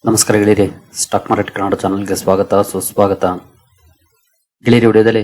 ನಮಸ್ಕಾರ ಗೆಳೆಯರಿ, stock market Kannada ಚಾನಲ್ಗೆ ಸ್ವಾಗತ ಸುಸ್ವಾಗತ. ಗೆಳೆಯರಿ, ವಿಡಿಯೋದಲ್ಲಿ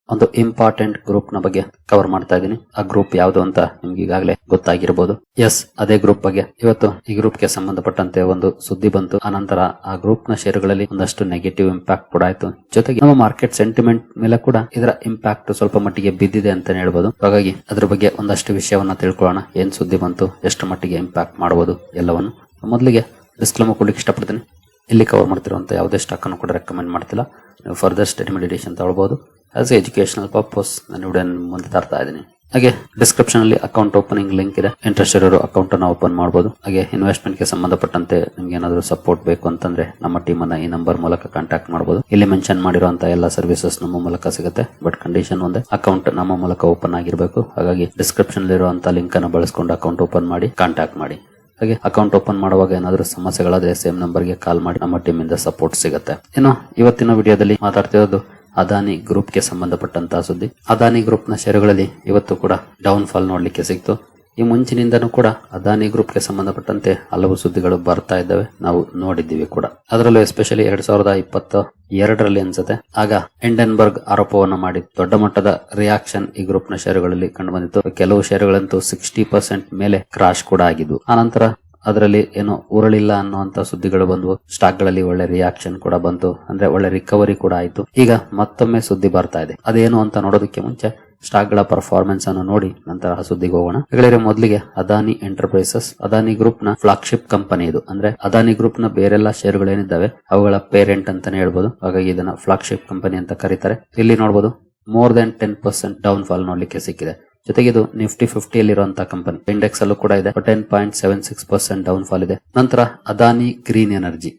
ಒಂದು ಇಂಪಾರ್ಟೆಂಟ್ ಗ್ರೂಪ್ ನ ಬಗ್ಗೆ ಕವರ್ ಮಾಡ್ತಾ ಇದ್ದೀನಿ. ಆ ಗ್ರೂಪ್ ಯಾವುದು ಅಂತ ನಿಮ್ಗೆ ಈಗಾಗಲೇ ಗೊತ್ತಾಗಿರಬಹುದು. ಎಸ್, ಅದೇ ಗ್ರೂಪ್ ಬಗ್ಗೆ ಇವತ್ತು ಈ ಗ್ರೂಪ್ ಗೆ ಸಂಬಂಧಪಟ್ಟಂತೆ ಒಂದು ಸುದ್ದಿ ಬಂತು. ಆನಂತರ ಆ ಗ್ರೂಪ್ ನ ಷೇರುಗಳಲ್ಲಿ ಒಂದಷ್ಟು ನೆಗೆಟಿವ್ ಇಂಪ್ಯಾಕ್ಟ್ ಕೂಡ ಆಯ್ತು. ಜೊತೆಗೆ ನಮ್ಮ ಮಾರ್ಕೆಟ್ ಸೆಂಟಿಮೆಂಟ್ ಮೇಲೆ ಕೂಡ ಇದರ ಇಂಪ್ಯಾಕ್ಟ್ ಸ್ವಲ್ಪ ಮಟ್ಟಿಗೆ ಬಿದ್ದಿದೆ ಅಂತ ಹೇಳ್ಬೋದು. ಹಾಗಾಗಿ ಅದ್ರ ಬಗ್ಗೆ ಒಂದಷ್ಟು ವಿಷಯವನ್ನ ತಿಳ್ಕೊಳ್ಳೋಣ. ಏನ್ ಸುದ್ದಿ ಬಂತು, ಎಷ್ಟು ಮಟ್ಟಿಗೆ ಇಂಪ್ಯಾಕ್ಟ್ ಮಾಡಬಹುದು ಎಲ್ಲವನ್ನು. ಮೊದಲಿಗೆ ಡಿಸ್ಕ್ಲೇಮರ್ ಕೊಡ್ಲಿಕ್ಕೆ ಇಷ್ಟಪಡ್ತೀನಿ. ಇಲ್ಲಿ ಕವರ್ ಮಾಡ್ತಿರುವಂತ ಯಾವುದೇ ಸ್ಟಾಕ್ ಅನ್ನು ಕೂಡ ರೆಕಮೆಂಡ್ ಮಾಡ್ತಿಲ್ಲ. ನೀವು ಫರ್ದರ್ ಸ್ಟಡಿ ಮೆಡಿಟೇಷನ್ ತಗೊಳ್ಬಹುದು. ಆಸ್ ಎ ಎಜುಕೇಶನಲ್ ಪರ್ಪಸ್ ನಾನು ವಿಡಿಯೋ ಮುಂದೆ ತರ್ತಾ ಇದ್ದೀನಿ. ಹಾಗೆ ಡಿಸ್ಕ್ರಿಪ್ಷನ್ ಅಲ್ಲಿ ಅಕೌಂಟ್ ಓಪನಿಂಗ್ ಲಿಂಕ್ ಇದೆ. ಇಂಟ್ರೆಸ್ಟ್ ಇರೋರು ಅಕೌಂಟ್ ಅನ್ನು ಓಪನ್ ಮಾಡಬಹುದು. ಹಾಗೆ ಇನ್ವೆಸ್ಟ್ಮೆಂಟ್ ಗೆ ಸಂಬಂಧಪಟ್ಟಂತೆ ನಿಮ್ಗೆ ಏನಾದರೂ ಸಪೋರ್ಟ್ ಬೇಕು ಅಂತಂದ್ರೆ ನಮ್ಮ ಟೀಮ್ ಅನ್ನ ಈ ನಂಬರ್ ಮೂಲಕ ಕಾಂಟ್ಯಾಕ್ಟ್ ಮಾಡಬಹುದು. ಇಲ್ಲಿ ಮೆನ್ಷನ್ ಮಾಡಿರುವಂತಹ ಎಲ್ಲ ಸರ್ವಿಸಸ್ ನಮ್ಮ ಮೂಲಕ ಸಿಗುತ್ತೆ. ಬಟ್ ಕಂಡೀಷನ್ ಒಂದೇ, ಅಕೌಂಟ್ ನಮ್ಮ ಮೂಲಕ ಓಪನ್ ಆಗಿರಬೇಕು. ಹಾಗಾಗಿ ಡಿಸ್ಕ್ರಿಪ್ಷನ್ ಇರುವಂತಹ ಲಿಂಕ್ ಅನ್ನು ಬಳಸಿಕೊಂಡು ಅಕೌಂಟ್ ಓಪನ್ ಮಾಡಿ ಕಾಂಟ್ಯಾಕ್ಟ್ ಮಾಡಿ. ಹಾಗೆ ಅಕೌಂಟ್ ಓಪನ್ ಮಾಡುವಾಗ ಏನಾದರೂ ಸಮಸ್ಯೆಗಳಾದ್ರೆ ಸೇಮ್ ನಂಬರ್ಗೆ ಕಾಲ್ ಮಾಡಿ, ನಮ್ಮ ಟೀಮ್ ಇಂದ ಸಪೋರ್ಟ್ ಸಿಗುತ್ತೆ. ಇನ್ನು ಇವತ್ತಿನ ವಿಡಿಯೋದಲ್ಲಿ ಮಾತಾಡ್ತಿರೋದು ಅದಾನಿ ಗ್ರೂಪ್ ಗೆ ಸಂಬಂಧಪಟ್ಟಂತಹ ಸುದ್ದಿ. ಅದಾನಿ ಗ್ರೂಪ್ ನ ಷೇರುಗಳಲ್ಲಿ ಇವತ್ತು ಕೂಡ ಡೌನ್ ಫಾಲ್ ನೋಡ್ಲಿಕ್ಕೆ ಸಿಕ್ತು. ಈ ಮುಂಚಿನಿಂದನೂ ಕೂಡ ಅದಾನಿ ಗ್ರೂಪ್ ಗೆ ಸಂಬಂಧಪಟ್ಟಂತೆ ಹಲವು ಸುದ್ದಿಗಳು ಬರ್ತಾ ಇದ್ದಾವೆ, ನಾವು ನೋಡಿದ್ದೀವಿ ಕೂಡ. ಅದರಲ್ಲೂ ಎಸ್ಪೆಷಲಿ 2022ರಲ್ಲಿ ಅನ್ಸುತ್ತೆ, ಆಗ ಹಿಂಡೆನ್ಬರ್ಗ್ ಆರೋಪವನ್ನು ಮಾಡಿ ದೊಡ್ಡ ಮಟ್ಟದ ರಿಯಾಕ್ಷನ್ ಈ ಗ್ರೂಪ್ ನ ಷೇರುಗಳಲ್ಲಿ ಕಂಡು ಬಂದಿತ್ತು. ಕೆಲವು ಷೇರುಗಳಂತೂ 60% ಮೇಲೆ ಕ್ರಾಶ್ ಕೂಡ ಆಗಿದ್ವು. ಆನಂತರ ಅದರಲ್ಲಿ ಏನೋ ಉರುಳಿಲ್ಲ ಅನ್ನುವಂತ ಸುದ್ದಿಗಳು ಬಂದವು. ಸ್ಟಾಕ್ ಗಳಲ್ಲಿ ಒಳ್ಳೆ ರಿಯಾಕ್ಷನ್ ಕೂಡ ಬಂತು, ಅಂದ್ರೆ ಒಳ್ಳೆ ರಿಕವರಿ ಕೂಡ ಆಯ್ತು. ಈಗ ಮತ್ತೊಮ್ಮೆ ಸುದ್ದಿ ಬರ್ತಾ ಇದೆ. ಅದೇನು ಅಂತ ನೋಡೋದಕ್ಕೆ ಮುಂಚೆ ಸ್ಟಾಕ್ ಗಳ ಪರ್ಫಾರ್ಮೆನ್ಸ್ ಅನ್ನು ನೋಡಿ ನಂತರ ಆ ಸುದ್ದಿಗೆ ಹೋಗೋಣ. ಹಾಗಾದ್ರೆ ಮೊದಲಿಗೆ ಅದಾನಿ ಎಂಟರ್ಪ್ರೈಸಸ್, ಅದಾನಿ ಗ್ರೂಪ್ ನ ಫ್ಲಾಗ್ಶಿಪ್ ಕಂಪನಿ ಇದು. ಅಂದ್ರೆ ಅದಾನಿ ಗ್ರೂಪ್ ನ ಬೇರೆಲ್ಲ ಷೇರುಗಳೇನಿದ್ದಾವೆ ಅವುಗಳ ಪೇರೆಂಟ್ ಅಂತಾನೆ ಹೇಳ್ಬೋದು. ಹಾಗಾಗಿ ಇದನ್ನ ಫ್ಲಾಗ್ಶಿಪ್ ಕಂಪನಿ ಅಂತ ಕರೀತಾರೆ. ಇಲ್ಲಿ ನೋಡಬಹುದು ಮೋರ್ ದನ್ 10% ಡೌನ್ ಫಾಲ್ ನೋಡ್ಲಿಕ್ಕೆ ಸಿಕ್ಕಿದೆ. ಜೊತೆಗೆ ಇದು ನಿಫ್ಟಿ 50 ಅಲ್ಲಿರುವಂತಹ ಕಂಪನಿ, ಇಂಡೆಕ್ಸ್ ಅಲ್ಲೂ ಕೂಡ ಇದೆ. 10.76% ಡೌನ್ ಫಾಲ್ ಇದೆ. ನಂತರ ಅದಾನಿ ಗ್ರೀನ್ ಎನರ್ಜಿ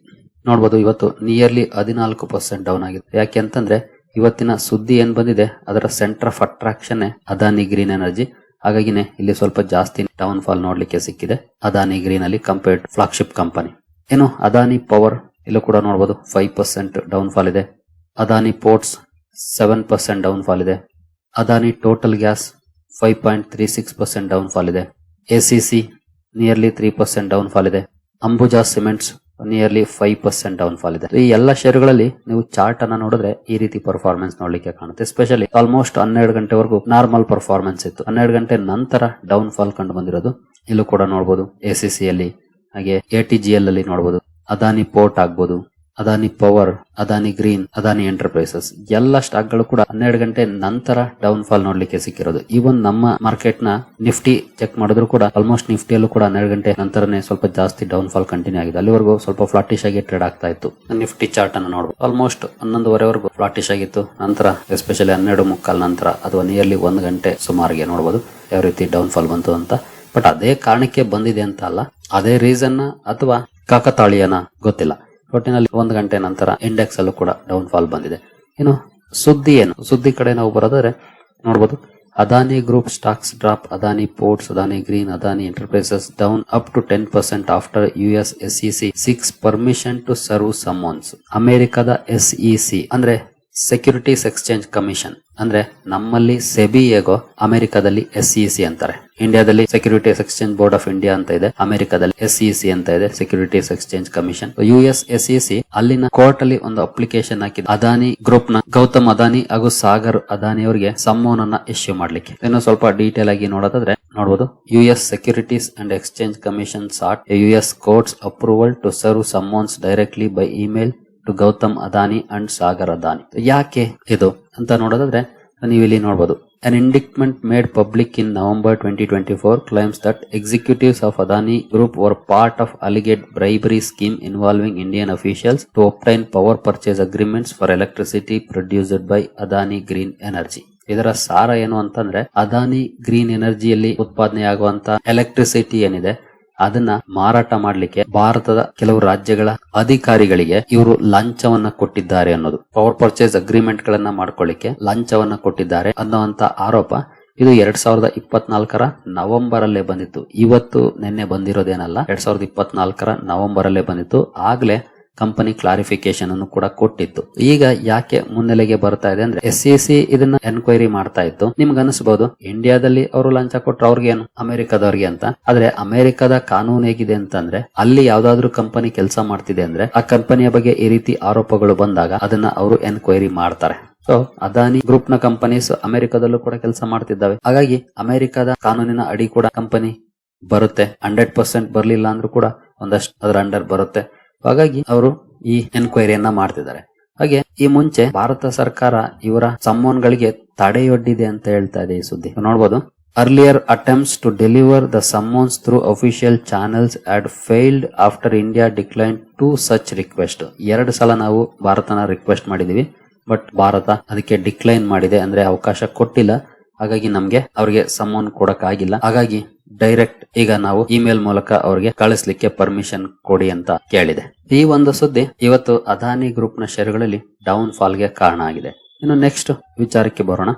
ನೋಡಬಹುದು, ಇವತ್ತು ನಿಯರ್ಲಿ 14% ಡೌನ್ ಆಗಿದೆ. ಯಾಕೆ ಅಂತಂದ್ರೆ ಇವತ್ತಿನ ಸುದ್ದಿ ಏನ್ ಬಂದಿದೆ ಅದರ centre of attraction Adani green energy. ಹಾಗಾಗಿನೇ ಇಲ್ಲಿ ಸ್ವಲ್ಪ ಜಾಸ್ತಿ ಡೌನ್ ಫಾಲ್ ನೋಡ್ಲಿಕ್ಕೆ ಸಿಕ್ಕಿದೆ ಅದಾನಿ ಗ್ರೀನ್ ಅಲ್ಲಿ ಕಂಪೇರ್ಡ್ ಫ್ಲಾಗ್ಶಿಪ್ ಕಂಪನಿ. ಏನು ಅದಾನಿ ಪವರ್, ಇಲ್ಲೂ ಕೂಡ ನೋಡಬಹುದು 5% ಡೌನ್ ಫಾಲ್ ಇದೆ. ಅದಾನಿ ಪೋರ್ಟ್ಸ್ 7% ಡೌನ್ ಫಾಲ್ ಇದೆ. Adani total gas 5.36% down fall ಇದೆ. ಎಸಿಸಿ ನಿಯರ್ಲಿ 3% ಡೌನ್ ಫಾಲ್ ಇದೆ. Ambuja cements nearly 5% down fall ಇದೆ. ಈ ಎಲ್ಲ ಷೇರುಗಳಲ್ಲಿ ನೀವು ಚಾರ್ಟ್ ಅನ್ನ ನೋಡಿದ್ರೆ ಈ ರೀತಿ ಪರ್ಫಾರ್ಮೆನ್ಸ್ ನೋಡ್ಲಿಕ್ಕೆ ಕಾಣುತ್ತೆ. ಎಸ್ಪೆಷಲಿ ಆಲ್ಮೋಸ್ಟ್ 12 ಗಂಟೆವರೆಗೂ ನಾರ್ಮಲ್ ಪರ್ಫಾರ್ಮೆನ್ಸ್ ಇತ್ತು. 12 ಗಂಟೆ ನಂತರ ಡೌನ್ ಫಾಲ್ ಕಂಡು ಬಂದಿರೋದು ಇಲ್ಲೂ ಕೂಡ ನೋಡಬಹುದು. ಎಸಿಸಿ ಅಲ್ಲಿ, ಹಾಗೆ ಎಟಿಜಿಎಲ್ ಅಲ್ಲಿ ನೋಡಬಹುದು. ಅದಾನಿ ಪೋರ್ಟ್ ಆಗ್ಬೋದು, Adani power, Adani Green, Adani enterprises ಎಲ್ಲ ಸ್ಟಾಕ್ ಗಳು ಕೂಡ 12 ಗಂಟೆ ನಂತರ ಡೌನ್ ಫಾಲ್ ನೋಡ್ಲಿಕ್ಕೆ ಸಿಕ್ಕಿರೋದು. ಈವನ್ ನಮ್ಮ ಮಾರ್ಕೆಟ್ ನ ನಿಫ್ಟಿ ಚೆಕ್ ಮಾಡಿದ್ರು ಕೂಡ ಆಲ್ಮೋಸ್ಟ್ ನಿಫ್ಟಿಯಲ್ಲೂ ಕೂಡ 12 ಗಂಟೆ ನಂತರನೇ ಸ್ವಲ್ಪ ಜಾಸ್ತಿ ಡೌನ್ ಫಾಲ್ ಕಂಟಿನ್ಯೂ ಆಗಿದೆ. ಅಲ್ಲಿವರೆಗೂ ಸ್ವಲ್ಪ ಫ್ಲಾಟಿಶ್ ಆಗಿ ಟ್ರೇಡ್ ಆಗ್ತಾ ಇತ್ತು. ನಿಫ್ಟಿ ಚಾರ್ಟ್ ಅನ್ನು ನೋಡಬಹುದು, ಆಲ್ಮೋಸ್ಟ್ 11:30ವರೆಗೂ ಫ್ಲಾಟಿಶ್ ಆಗಿತ್ತು. ನಂತರ ಎಸ್ಪೆಷಲಿ 12:45 ನಂತರ ಅಥವಾ ನಿಯರ್ಲಿ 1 ಗಂಟೆ ಸುಮಾರಿಗೆ ನೋಡಬಹುದು ಯಾವ ರೀತಿ ಡೌನ್ ಫಾಲ್ ಬಂತು ಅಂತ. ಬಟ್ ಅದೇ ಕಾರಣಕ್ಕೆ ಬಂದಿದೆ ಅಂತ ಅಲ್ಲ, ಅದೇ ರೀಸನ್ ಅಥವಾ ಕಾಕತಾಳೀಯನ ಗೊತ್ತಿಲ್ಲ. ಒಟ್ಟಿನಲ್ಲಿ 1 ಗಂಟೆ ನಂತರ ಇಂಡೆಕ್ಸ್ ಅಲ್ಲೂ ಕೂಡ ಡೌನ್ ಫಾಲ್ ಬಂದಿದೆ. ಇನ್ನು ಸುದ್ದಿ ಏನು, ಸುದ್ದಿ ಕಡೆ ನಾವು ಬರೋದಾದ್ರೆ ನೋಡಬಹುದು Adani Group stocks drop, Adani Ports, Adani Green, Adani Enterprises down up to 10% after US SEC seeks permission to serve summons. ಅಮೆರಿಕದ SEC ಅಂದ್ರೆ ಸೆಕ್ಯೂರಿಟೀಸ್ ಎಕ್ಸ್ಚೇಂಜ್ ಕಮಿಷನ್, ಅಂದ್ರೆ ನಮ್ಮಲ್ಲಿ ಸೆಬಿ ಹೇಗೋ ಅಮೆರಿಕದಲ್ಲಿ SEC ಅಂತಾರೆ. ಇಂಡಿಯಾದಲ್ಲಿ securities exchange board of India ಅಂತ ಇದೆ, ಅಮೆರಿಕದಲ್ಲಿ SEC ಅಂತ ಇದೆ, securities exchange commission. US SEC ಅಲ್ಲಿನ ಕೋರ್ಟ್ ಅಲ್ಲಿ ಒಂದು ಅಪ್ಲಿಕೇಶನ್ ಹಾಕಿದೆ ಅದಾನಿ ಗ್ರೂಪ್ ನ ಗೌತಮ್ ಅದಾನಿ ಹಾಗೂ ಸಾಗರ್ ಅದಾನಿ ಅವರಿಗೆ ಸಮ್ಮೋನ್ ಅನ್ನ ಇಶ್ಯೂ ಮಾಡ್ಲಿಕ್ಕೆ. ಇನ್ನು ಸ್ವಲ್ಪ ಡೀಟೇಲ್ ಆಗಿ ನೋಡೋದಾದ್ರೆ ನೋಡಬಹುದು, US securities and exchange commission sought US courts approval to serve summons directly by email to Gautam Adani and Sagar Adani. ಯಾಕೆ ಇದು ಅಂತ ನೋಡೋದಾದ್ರೆ ನೀವು ಇಲ್ಲಿ ನೋಡಬಹುದು, an indictment made public in November 2024 claims that executives of Adani Group were part of alleged bribery scheme involving Indian officials to obtain power purchase agreements for electricity produced by Adani Green Energy. ಇದರ ಸಾರ ಏನು ಅಂತಂದ್ರೆ Adani green ಎನರ್ಜಿಯಲ್ಲಿ ಉತ್ಪಾದನೆಯಾಗುವಂತ electricity ಏನಿದೆ ಅದನ್ನ ಮಾರಾಟ ಮಾಡ್ಲಿಕ್ಕೆ ಭಾರತದ ಕೆಲವು ರಾಜ್ಯಗಳ ಅಧಿಕಾರಿಗಳಿಗೆ ಇವರು ಲಂಚವನ್ನ ಕೊಟ್ಟಿದ್ದಾರೆ ಅನ್ನೋದು, ಪವರ್ ಪರ್ಚೇಸ್ ಅಗ್ರಿಮೆಂಟ್ ಗಳನ್ನ ಮಾಡ್ಕೊಳ್ಳಿಕ್ಕೆ ಲಂಚವನ್ನ ಕೊಟ್ಟಿದ್ದಾರೆ ಅನ್ನುವಂತ ಆರೋಪ ಇದು 2024 ನವೆಂಬರ್ ಅಲ್ಲೇ ಬಂದಿತ್ತು. ಇವತ್ತು ನಿನ್ನೆ ಬಂದಿರೋದೇನಲ್ಲ, 2024 ನವೆಂಬರ್ ಅಲ್ಲೇ ಬಂದಿತ್ತು. ಆಗ್ಲೇ ಕಂಪನಿ ಕ್ಲಾರಿಫಿಕೇಶನ್ ಅನ್ನು ಕೂಡ ಕೊಟ್ಟಿತ್ತು. ಈಗ ಯಾಕೆ ಮುನ್ನೆಲೆಗೆ ಬರ್ತಾ ಇದೆ ಅಂದ್ರೆ SEC ಇದನ್ನ ಎನ್ಕ್ವೈರಿ ಮಾಡ್ತಾ ಇತ್ತು. ನಿಮ್ಗೆ ಅನಿಸಬಹುದು ಇಂಡಿಯಾದಲ್ಲಿ ಅವರು ಲಂಚ ಕೊಟ್ರು ಅವ್ರಿಗೆ ಏನು ಅಮೆರಿಕದವ್ರಿಗೆ ಅಂತ. ಆದ್ರೆ ಅಮೆರಿಕದ ಕಾನೂನು ಹೇಗಿದೆ ಅಂತಂದ್ರೆ ಅಲ್ಲಿ ಯಾವ್ದಾದ್ರು ಕಂಪನಿ ಕೆಲಸ ಮಾಡ್ತಿದೆ ಅಂದ್ರೆ ಆ ಕಂಪನಿಯ ಬಗ್ಗೆ ಈ ರೀತಿ ಆರೋಪಗಳು ಬಂದಾಗ ಅದನ್ನ ಅವರು ಎನ್ಕ್ವೈರಿ ಮಾಡ್ತಾರೆ. ಸೊ ಅದಾನಿ ಗ್ರೂಪ್ ನ ಕಂಪನೀಸ್ ಅಮೆರಿಕದಲ್ಲೂ ಕೂಡ ಕೆಲಸ ಮಾಡ್ತಿದ್ದಾವೆ. ಹಾಗಾಗಿ ಅಮೆರಿಕದ ಕಾನೂನಿನ ಅಡಿ ಕೂಡ ಕಂಪನಿ ಬರುತ್ತೆ. 100% ಬರ್ಲಿಲ್ಲ ಅಂದ್ರೂ ಕೂಡ ಒಂದಷ್ಟು ಅದರ ಅಂಡರ್ ಬರುತ್ತೆ. ಹಾಗಾಗಿ ಅವರು ಈ ಎನ್ಕ್ವೈರಿಯನ್ನ ಮಾಡ್ತಿದ್ದಾರೆ. ಹಾಗೆ ಈ ಮುಂಚೆ ಭಾರತ ಸರ್ಕಾರ ಇವರ ಸಮ್ಮೋನ್ಗಳಿಗೆ ತಡೆಯೊಡ್ಡಿದೆ ಅಂತ ಹೇಳ್ತಾ ಇದೆ ಈ ಸುದ್ದಿ ನೋಡಬಹುದು. Earlier attempts to deliver the summons through official channels had failed after India declined 2 such requests. 2 ಸಲ ನಾವು ಭಾರತನ ರಿಕ್ವೆಸ್ಟ್ ಮಾಡಿದೀವಿ, ಬಟ್ ಭಾರತ ಅದಕ್ಕೆ ಡಿಕ್ಲೈನ್ ಮಾಡಿದೆ, ಅಂದ್ರೆ ಅವಕಾಶ ಕೊಟ್ಟಿಲ್ಲ. ಹಾಗಾಗಿ ನಮ್ಗೆ ಅವ್ರಿಗೆ ಸಮನ್ ಕೊಡಕ್ ಆಗಿಲ್ಲ. ಹಾಗಾಗಿ ಡೈರೆಕ್ಟ್ ಈಗ ನಾವು ಇಮೇಲ್ ಮೂಲಕ ಅವ್ರಿಗೆ ಕಳಿಸ್ಲಿಕ್ಕೆ ಪರ್ಮಿಷನ್ ಕೊಡಿ ಅಂತ ಕೇಳಿದೆ. ಈ ಒಂದು ಸುದ್ದಿ ಇವತ್ತು ಅದಾನಿ ಗ್ರೂಪ್ ನ ಷೇರುಗಳಲ್ಲಿ ಡೌನ್ ಫಾಲ್ ಗೆ ಕಾರಣ ಆಗಿದೆ. ಇನ್ನು ನೆಕ್ಸ್ಟ್ ವಿಚಾರಕ್ಕೆ ಬರೋಣ.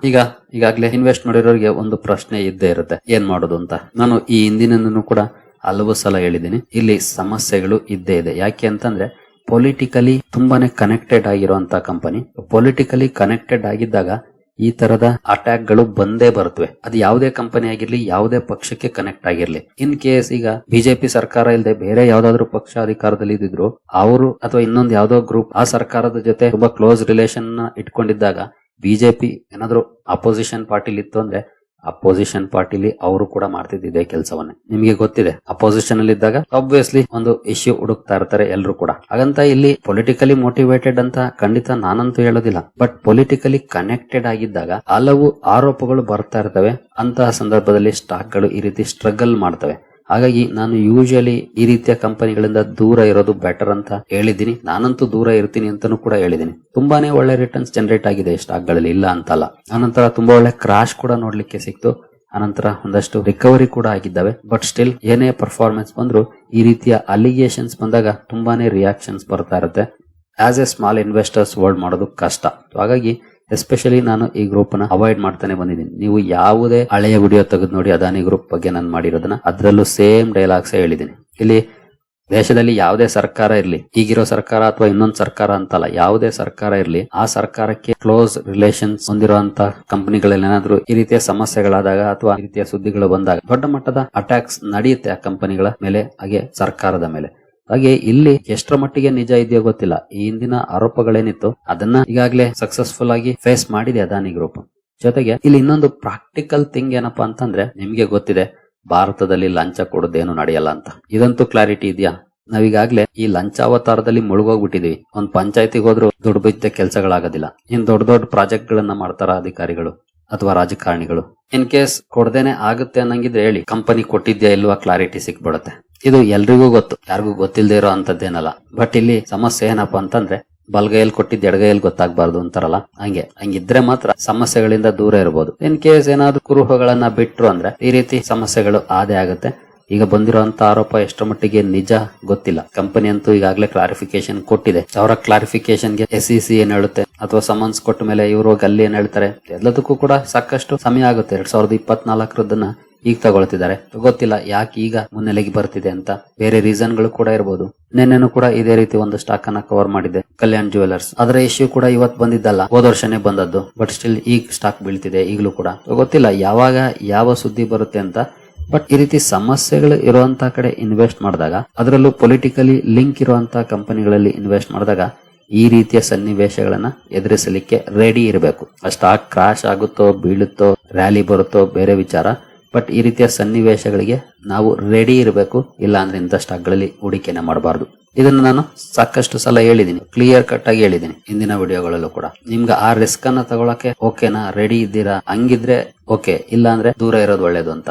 ಈಗಾಗಲೇ ಇನ್ವೆಸ್ಟ್ ಮಾಡಿರೋರಿಗೆ ಒಂದು ಪ್ರಶ್ನೆ ಇದ್ದೇ ಇರುತ್ತೆ, ಏನ್ ಮಾಡೋದು ಅಂತ. ನಾನು ಈ ಹಿಂದಿನೂ ಕೂಡ ಹಲವು ಸಲ ಹೇಳಿದ್ದೀನಿ, ಇಲ್ಲಿ ಸಮಸ್ಯೆಗಳು ಇದ್ದೇ ಇದೆ. ಯಾಕೆ ಅಂತಂದ್ರೆ ಪೊಲಿಟಿಕಲಿ ತುಂಬಾನೇ ಕನೆಕ್ಟೆಡ್ ಆಗಿರುವಂತ ಕಂಪನಿ. ಪೊಲಿಟಿಕಲಿ ಕನೆಕ್ಟೆಡ್ ಆಗಿದ್ದಾಗ ಈ ತರದ ಅಟ್ಯಾಕ್ ಗಳು ಬಂದೇ ಬರ್ತವೆ. ಅದು ಯಾವುದೇ ಕಂಪನಿ ಆಗಿರ್ಲಿ, ಯಾವುದೇ ಪಕ್ಷಕ್ಕೆ ಕನೆಕ್ಟ್ ಆಗಿರ್ಲಿ. ಇನ್ ಕೇಸ್ ಈಗ ಬಿಜೆಪಿ ಸರ್ಕಾರ ಇಲ್ಲದೆ ಬೇರೆ ಯಾವ್ದಾದ್ರು ಪಕ್ಷ ಅಧಿಕಾರದಲ್ಲಿ ಇದ್ದಿದ್ರು ಅವರು ಅಥವಾ ಇನ್ನೊಂದು ಯಾವ್ದೋ ಗ್ರೂಪ್ ಆ ಸರ್ಕಾರದ ಜೊತೆ ತುಂಬಾ ಕ್ಲೋಸ್ ರಿಲೇಷನ್ ಇಟ್ಕೊಂಡಿದ್ದಾಗ ಬಿಜೆಪಿ ಏನಾದ್ರು ಅಪೋಸಿಷನ್ ಪಾರ್ಟಿಲಿ ಇತ್ತು ಅಂದ್ರೆ ಅಪೋಸಿಷನ್ ಪಾರ್ಟಿಲಿ ಅವರು ಕೂಡ ಮಾಡ್ತಿದ್ದೆ ಕೆಲಸವನ್ನೇ. ನಿಮಗೆ ಗೊತ್ತಿದೆ, ಅಪೋಸಿಷನ್ ಅಲ್ಲಿ ಇದ್ದಾಗ ಆಬ್ವಿಯಸ್ಲಿ ಒಂದು ಇಶ್ಯೂ ಹುಡುಕ್ತಾ ಇರ್ತಾರೆ ಎಲ್ಲರೂ ಕೂಡ. ಹಾಗಂತ ಇಲ್ಲಿ ಪೊಲಿಟಿಕಲಿ ಮೋಟಿವೇಟೆಡ್ ಅಂತ ಖಂಡಿತ ನಾನಂತೂ ಹೇಳೋದಿಲ್ಲ, ಬಟ್ ಪೊಲಿಟಿಕಲಿ ಕನೆಕ್ಟೆಡ್ ಆಗಿದ್ದಾಗ ಹಲವು ಆರೋಪಗಳು ಬರ್ತಾ ಇರ್ತವೆ. ಅಂತಹ ಸಂದರ್ಭದಲ್ಲಿ ಸ್ಟಾಕ್ ಗಳು ಈ ರೀತಿ ಸ್ಟ್ರಗಲ್ ಮಾಡ್ತವೆ. ಹಾಗಾಗಿ ನಾನು ಯೂಶಲಿ ಈ ರೀತಿಯ ಕಂಪನಿಗಳಿಂದ ದೂರ ಇರೋದು ಬೆಟರ್ ಅಂತ ಹೇಳಿದ್ದೀನಿ. ನಾನಂತೂ ದೂರ ಇರ್ತೀನಿ ಅಂತಾನೂ ಕೂಡ ಹೇಳಿದ್ದೀನಿ. ತುಂಬಾನೇ ಒಳ್ಳೆ ರಿಟರ್ನ್ಸ್ ಜನರೇಟ್ ಆಗಿದೆ ಸ್ಟಾಕ್ ಗಳಲ್ಲಿ, ಇಲ್ಲ ಅಂತಲ್ಲ. ಆನಂತರ ತುಂಬಾ ಒಳ್ಳೆ ಕ್ರಾಶ್ ಕೂಡ ನೋಡ್ಲಿಕ್ಕೆ ಸಿಕ್ತು. ಆನಂತರ ಒಂದಷ್ಟು ರಿಕವರಿ ಕೂಡ ಆಗಿದ್ದಾವೆ. ಬಟ್ ಸ್ಟಿಲ್ ಏನೇ ಪರ್ಫಾರ್ಮೆನ್ಸ್ ಬಂದ್ರು ಈ ರೀತಿಯ ಅಲಿಗೇಷನ್ಸ್ ಬಂದಾಗ ತುಂಬಾನೇ ರಿಯಾಕ್ಷನ್ಸ್ ಬರ್ತಾ ಇರುತ್ತೆ. As A small investors hold ಮಾಡೋದು ಕಷ್ಟ. ಹಾಗಾಗಿ ಎಸ್ಪೆಷಲಿ ನಾನು ಈ ಗ್ರೂಪ್ ನ ಅವಾಯ್ಡ್ ಮಾಡ್ತಾನೆ ಬಂದಿದ್ದೀನಿ. ನೀವು ಯಾವುದೇ ಹಳೆಯ ವಿಡಿಯೋ ತೆಗೆದು ನೋಡಿ ಅದಾನಿ ಗ್ರೂಪ್ ಬಗ್ಗೆ ನಾನು ಮಾಡಿರೋದನ್ನ, ಅದ್ರಲ್ಲೂ ಸೇಮ್ ಡೈಲಾಗ್ಸ್ ಹೇಳಿದ್ದೀನಿ. ಇಲ್ಲಿ ದೇಶದಲ್ಲಿ ಯಾವುದೇ ಸರ್ಕಾರ ಇರ್ಲಿ, ಈಗಿರೋ ಸರ್ಕಾರ ಅಥವಾ ಇನ್ನೊಂದು ಸರ್ಕಾರ ಅಂತಲ್ಲ, ಯಾವುದೇ ಸರ್ಕಾರ ಇರ್ಲಿ, ಆ ಸರ್ಕಾರಕ್ಕೆ ಕ್ಲೋಸ್ ರಿಲೇಷನ್ಸ್ ಹೊಂದಿರುವಂತ ಕಂಪನಿಗಳಲ್ಲಿ ಏನಾದ್ರೂ ಈ ರೀತಿಯ ಸಮಸ್ಯೆಗಳಾದಾಗ ಅಥವಾ ಈ ರೀತಿಯ ಸುದ್ದಿಗಳು ಬಂದಾಗ ದೊಡ್ಡ ಮಟ್ಟದ ಅಟ್ಯಾಕ್ಸ್ ನಡೆಯುತ್ತೆ ಆ ಕಂಪನಿಗಳ ಮೇಲೆ, ಹಾಗೆ ಸರ್ಕಾರದ ಮೇಲೆ. ಹಾಗೆ ಇಲ್ಲಿ ಎಷ್ಟರ ಮಟ್ಟಿಗೆ ನಿಜ ಇದೆಯೋ ಗೊತ್ತಿಲ್ಲ. ಈ ಹಿಂದಿನ ಆರೋಪಗಳೇನಿತ್ತು ಅದನ್ನ ಈಗಾಗಲೇ ಸಕ್ಸಸ್ಫುಲ್ ಆಗಿ ಫೇಸ್ ಮಾಡಿದೆ ಅದಾನಿ ಗ್ರೂಪ್. ಜೊತೆಗೆ ಇಲ್ಲಿ ಇನ್ನೊಂದು ಪ್ರಾಕ್ಟಿಕಲ್ ಥಿಂಗ್ ಏನಪ್ಪಾ ಅಂತಂದ್ರೆ, ನಿಮ್ಗೆ ಗೊತ್ತಿದೆ ಭಾರತದಲ್ಲಿ ಲಂಚ ಕೊಡೋದೇನು ನಡೆಯಲ್ಲ ಅಂತ. ಇದಂತೂ ಕ್ಲಾರಿಟಿ ಇದೆಯಾ? ನಾವೀಗಾಗ್ಲೇ ಈ ಲಂಚಾವತಾರದಲ್ಲಿ ಮುಳುಗೋಗ್ಬಿಟ್ಟಿದೀವಿ. ಒಂದ್ ಪಂಚಾಯತಿಗೆ ಹೋದ್ರು ದುಡ್ಡು ಬಿದ್ದ ಕೆಲಸಗಳಾಗೋದಿಲ್ಲ. ಇನ್ ದೊಡ್ಡ ದೊಡ್ಡ ಪ್ರಾಜೆಕ್ಟ್ ಗಳನ್ನ ಮಾಡ್ತಾರ ಅಧಿಕಾರಿಗಳು ಅಥವಾ ರಾಜಕಾರಣಿಗಳು. ಇನ್ ಕೇಸ್ ಕೊಡದೇನೆ ಆಗುತ್ತೆ ಅನ್ನಂಗಿದ್ರೆ ಹೇಳಿ, ಕಂಪನಿ ಕೊಟ್ಟಿದ್ಯಾ ಇಲ್ವಾ ಕ್ಲಾರಿಟಿ ಸಿಕ್ಬಿಡುತ್ತೆ. ಇದು ಎಲ್ರಿಗೂ ಗೊತ್ತು, ಯಾರಿಗೂ ಗೊತ್ತಿಲ್ಲದೆ ಇರೋ ಅಂತದ್ದೇನಲ್ಲ. ಬಟ್ ಇಲ್ಲಿ ಸಮಸ್ಯೆ ಏನಪ್ಪಾ ಅಂತಂದ್ರೆ, ಬಲ್ಗೈಯಲ್ಲಿ ಕೊಟ್ಟಿದ್ದು ಎಡಗೈಯಲ್ಲಿ ಗೊತ್ತಾಗಬಾರ್ದು ಅಂತಾರಲ್ಲ, ಹಂಗಿದ್ರೆ ಮಾತ್ರ ಸಮಸ್ಯೆಗಳಿಂದ ದೂರ ಇರಬಹುದು. ಇನ್ ಕೇಸ್ ಏನಾದ್ರು ಕುರುಹುಗಳನ್ನ ಬಿಟ್ರು ಅಂದ್ರೆ ಈ ರೀತಿ ಸಮಸ್ಯೆಗಳು ಆದೇ ಆಗುತ್ತೆ. ಈಗ ಬಂದಿರುವಂತ ಆರೋಪ ಎಷ್ಟರ ಮಟ್ಟಿಗೆ ನಿಜ ಗೊತ್ತಿಲ್ಲ. ಕಂಪನಿ ಅಂತೂ ಈಗಾಗಲೇ ಕ್ಲಾರಿಫಿಕೇಶನ್ ಕೊಟ್ಟಿದೆ. ಅವರ ಕ್ಲಾರಿಫಿಕೇಶನ್ಗೆ SEC ಏನ್ ಹೇಳುತ್ತೆ ಅಥವಾ ಸಮನ್ಸ್ ಕೊಟ್ಟ ಮೇಲೆ ಇವರು ಅಲ್ಲಿ ಏನ್ ಹೇಳ್ತಾರೆ, ಎಲ್ಲದಕ್ಕೂ ಕೂಡ ಸಾಕಷ್ಟು ಸಮಯ ಆಗುತ್ತೆ. 2024 ಈಗ ತಗೊಳ್ತಿದ್ದಾರೆ. ಗೊತ್ತಿಲ್ಲ ಯಾಕೆ ಈಗ ಮುನ್ನೆಲೆಗೆ ಬರ್ತಿದೆ ಅಂತ. ಬೇರೆ ರೀಸನ್ ಗಳು ಕೂಡ ಇರಬಹುದು. ನಿನ್ನೆನೂ ಕೂಡ ಇದೇ ರೀತಿ ಒಂದು ಸ್ಟಾಕ್ ಅನ್ನ ಕವರ್ ಮಾಡಿದೆ, ಕಲ್ಯಾಣ್ ಜ್ಯುವೆಲರ್ಸ್. ಅದರ ಇಶ್ಯೂ ಕೂಡ ಇವತ್ತು ಬಂದಿದ್ದಲ್ಲ, ಹೋದ ವರ್ಷನೇ ಬಂದದ್ದು. ಬಟ್ ಸ್ಟಿಲ್ ಈಗ ಸ್ಟಾಕ್ ಬೀಳ್ತಿದೆ ಈಗಲೂ ಕೂಡ. ಗೊತ್ತಿಲ್ಲ ಯಾವಾಗ ಯಾವ ಸುದ್ದಿ ಬರುತ್ತೆ ಅಂತ. ಬಟ್ ಈ ರೀತಿ ಸಮಸ್ಯೆಗಳು ಇರುವಂತ ಕಡೆ ಇನ್ವೆಸ್ಟ್ ಮಾಡಿದಾಗ, ಅದರಲ್ಲೂ ಪೊಲಿಟಿಕಲಿ ಲಿಂಕ್ ಇರುವಂತಹ ಕಂಪನಿಗಳಲ್ಲಿ ಇನ್ವೆಸ್ಟ್ ಮಾಡಿದಾಗ ಈ ರೀತಿಯ ಸನ್ನಿವೇಶಗಳನ್ನ ಎದುರಿಸಲಿಕ್ಕೆ ರೆಡಿ ಇರಬೇಕು. ಆ ಸ್ಟಾಕ್ ಕ್ರಾಶ್ ಆಗುತ್ತೋ ಬೀಳುತ್ತೋ ರ್ಯಾಲಿ ಬರುತ್ತೋ ಬೇರೆ ವಿಚಾರ, ಬಟ್ ಈ ರೀತಿಯ ಸನ್ನಿವೇಶಗಳಿಗೆ ನಾವು ರೆಡಿ ಇರಬೇಕು. ಇಲ್ಲ ಅಂದ್ರೆ ಇಂಥ ಸ್ಟಾಕ್ಗಳಲ್ಲಿ ಹೂಡಿಕೆನ ಮಾಡಬಾರ್ದು. ಇದನ್ನ ನಾನು ಸಾಕಷ್ಟು ಸಲ ಹೇಳಿದೀನಿ, ಕ್ಲಿಯರ್ ಕಟ್ ಆಗಿ ಹೇಳಿದೀನಿ ಹಿಂದಿನ ವಿಡಿಯೋಗಳಲ್ಲೂ ಕೂಡ. ನಿಮ್ಗೆ ಆ ರಿಸ್ಕ್ ಅನ್ನ ತಗೊಳಕ್ಕೆ ಓಕೆನಾ, ರೆಡಿ ಇದ್ದೀರಾ? ಹಂಗಿದ್ರೆ ಓಕೆ, ಇಲ್ಲ ಅಂದ್ರೆ ದೂರ ಇರೋದು ಒಳ್ಳೇದು ಅಂತ.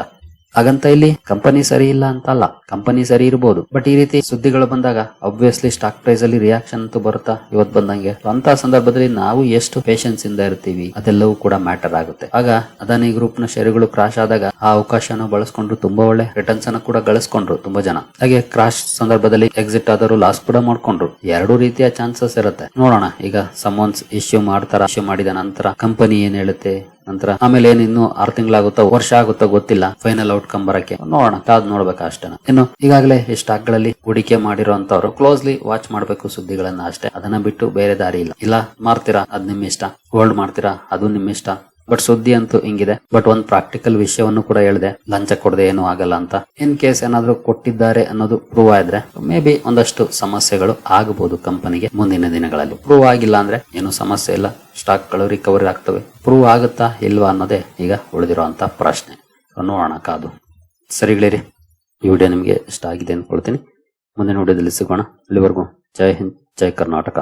ಹಾಗಂತ ಇಲ್ಲಿ ಕಂಪನಿ ಸರಿ ಇಲ್ಲ ಅಂತ ಅಲ್ಲ, ಕಂಪನಿ ಸರಿ ಇರಬಹುದು. ಬಟ್ ಈ ರೀತಿ ಸುದ್ದಿಗಳು ಬಂದಾಗ ಆಬ್ವಿಯಸ್ಲಿ ಸ್ಟಾಕ್ ಪ್ರೈಸ್ ಅಲ್ಲಿ ರಿಯಾಕ್ಷನ್ ಅಂತೂ ಬರುತ್ತಾ ಇವತ್ತು ಬಂದಂಗೆ. ಅಂತ ಸಂದರ್ಭದಲ್ಲಿ ನಾವು ಎಷ್ಟು ಪೇಷನ್ಸ್ ಇಂದ ಇರ್ತೀವಿ ಅದೆಲ್ಲವೂ ಕೂಡ ಮ್ಯಾಟರ್ ಆಗುತ್ತೆ. ಆಗ ಅದಾನಿ ಗ್ರೂಪ್ ನ ಷೇರುಗಳು ಕ್ರಾಶ್ ಆದಾಗ ಆ ಅವಕಾಶನ ಬಳಸ್ಕೊಂಡ್ರು, ತುಂಬಾ ಒಳ್ಳೆ ರಿಟರ್ನ್ಸ್ ಅನ್ನು ಕೂಡ ಗಳಿಸ್ಕೊಂಡ್ರು ತುಂಬಾ ಜನ. ಹಾಗೆ ಕ್ರಾಶ್ ಸಂದರ್ಭದಲ್ಲಿ ಎಕ್ಸಿಟ್ ಆದರೂ ಲಾಸ್ ಕೂಡ ಮಾಡ್ಕೊಂಡ್ರು. ಎರಡೂ ರೀತಿಯ ಚಾನ್ಸಸ್ ಇರುತ್ತೆ. ನೋಡೋಣ ಈಗ ಸಮನ್ಸ್ ಇಶ್ಯೂ ಮಾಡ್ತಾರ, ಇಶ್ಯೂ ಮಾಡಿದ ನಂತರ ಕಂಪನಿ ಏನ್ ಹೇಳುತ್ತೆ, ನಂತರ ಆಮೇಲೆ ಏನ್ ಇನ್ನು 6 ತಿಂಗಳಾಗುತ್ತೋ ವರ್ಷ ಆಗುತ್ತೋ ಗೊತ್ತಿಲ್ಲ ಫೈನಲ್ ಔಟ್ಕಮ್ ಬರಕ್ಕೆ ನೋಡೋಣ, ಕಾದ್ ನೋಡ್ಬೇಕು ಅಷ್ಟೇ. ಇನ್ನು ಈಗಾಗಲೇ ಈ ಸ್ಟಾಕ್ ಗಳಲ್ಲಿ ಹೂಡಿಕೆ ಮಾಡಿರುವಂತವ್ರು ಕ್ಲೋಸ್ಲಿ ವಾಚ್ ಮಾಡ್ಬೇಕು ಸುದ್ದಿಗಳನ್ನ ಅಷ್ಟೇ. ಅದನ್ನ ಬಿಟ್ಟು ಬೇರೆ ದಾರಿ ಇಲ್ಲ ಮಾರ್ತೀರಾ ಅದ್ ನಿಮ್ ಇಷ್ಟ, ಹೋಲ್ಡ್ ಮಾಡ್ತೀರಾ ಅದು ನಿಮ್ ಇಷ್ಟ. ಬಟ್ ಸುದ್ದಿ ಅಂತೂ ಹಿಂಗಿದೆ. ಬಟ್ ಒಂದ್ ಪ್ರಾಕ್ಟಿಕಲ್ ವಿಷಯವನ್ನು ಕೂಡ ಹೇಳಿದೆ, ಲಂಚ ಕೊಡದೆ ಏನು ಆಗಲ್ಲ ಅಂತ. ಇನ್ ಕೇಸ್ ಏನಾದ್ರು ಕೊಟ್ಟಿದ್ದಾರೆ ಅನ್ನೋದು ಪ್ರೂವ್ ಆದ್ರೆ ಮೇ ಬಿ ಒಂದಷ್ಟು ಸಮಸ್ಯೆಗಳು ಆಗಬಹುದು ಕಂಪನಿಗೆ ಮುಂದಿನ ದಿನಗಳಲ್ಲಿ. ಪ್ರೂವ್ ಆಗಿಲ್ಲ ಅಂದ್ರೆ ಏನು ಸಮಸ್ಯೆ ಇಲ್ಲ, ಸ್ಟಾಕ್ ಗಳು ರಿಕವರಿ ಆಗ್ತವೆ. ಪ್ರೂವ್ ಆಗುತ್ತಾ ಇಲ್ವಾ ಅನ್ನೋದೇ ಈಗ ಉಳಿದಿರುವಂತ ಪ್ರಶ್ನೆ. ನೋಡೋಣ ಕಾದು. ಸರಿಗಳಿರಿ, ಈ ವಿಡಿಯೋ ನಿಮಗೆ ಇಷ್ಟ ಆಗಿದೆ ಅಂದ್ಕೊಳ್ತೀನಿ. ಮುಂದಿನ ವಿಡಿಯೋದಲ್ಲಿ ಸಿಗೋಣ. ಅಲ್ಲಿವರೆಗೂ ಜೈ ಹಿಂದ್, ಜೈ ಕರ್ನಾಟಕ.